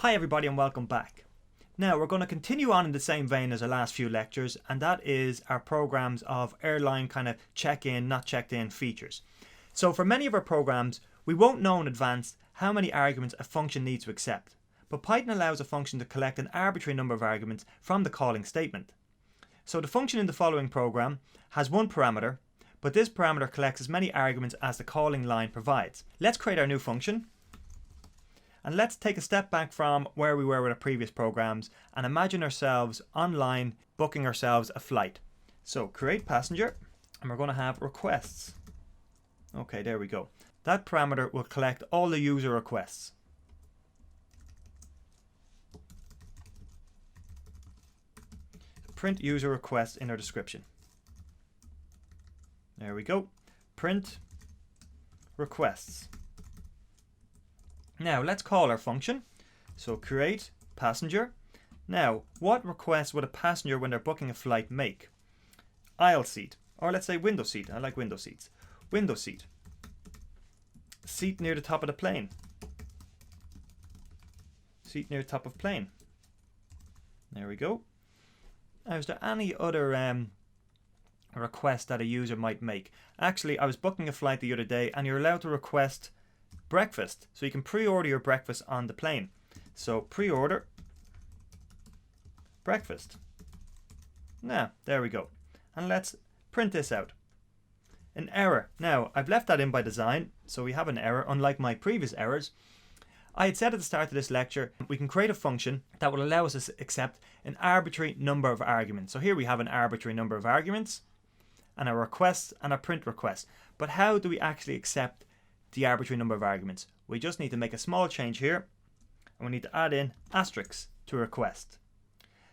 Hi everybody and welcome back. Now we're going to continue on in the same vein as our last few lectures, and that is our programs of airline kind of check-in, not checked-in features. So for many of our programs, we won't know in advance how many arguments a function needs to accept, but Python allows a function to collect an arbitrary number of arguments from the calling statement. So the function in the following program has one parameter, but this parameter collects as many arguments as the calling line provides. Let's create our new function. And let's take a step back from where we were with our previous programs and imagine ourselves online booking ourselves a flight. So create passenger, and we're going to have requests. Okay, there we go. That parameter will collect all the user requests. Print user requests in our description. There we go. Print requests. Now let's call our function. So create passenger. Now what requests would a passenger when they're booking a flight make? Aisle seat, or let's say window seat. I like window seats. Window seat. Seat near the top of the plane. Seat near the top of plane. There we go. Now is there any other request that a user might make? Actually, I was booking a flight the other day and you're allowed to request breakfast, so you can pre-order your breakfast on the plane. So pre-order breakfast. Now there we go, and let's print this out. An error. Now I've left that in by design, so we have an error. Unlike my previous errors, I had said at the start of this lecture we can create a function that will allow us to accept an arbitrary number of arguments. So here we have an arbitrary number of arguments and a request and a print request. But how do we actually accept the arbitrary number of arguments? We just need to make a small change here, and we need to add in asterisks to request.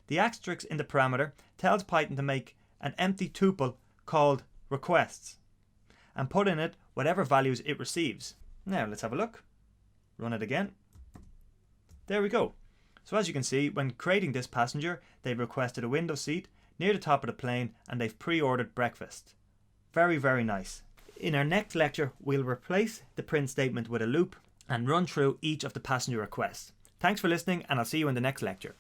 The asterisk in the parameter tells Python to make an empty tuple called requests and put in it whatever values it receives. Now let's have a look. Run it again. There we go. So as you can see, when creating this passenger, they've requested a window seat near the top of the plane and they've pre-ordered breakfast. Very, very nice. In our next lecture, we'll replace the print statement with a loop and run through each of the passenger requests. Thanks for listening, and I'll see you in the next lecture.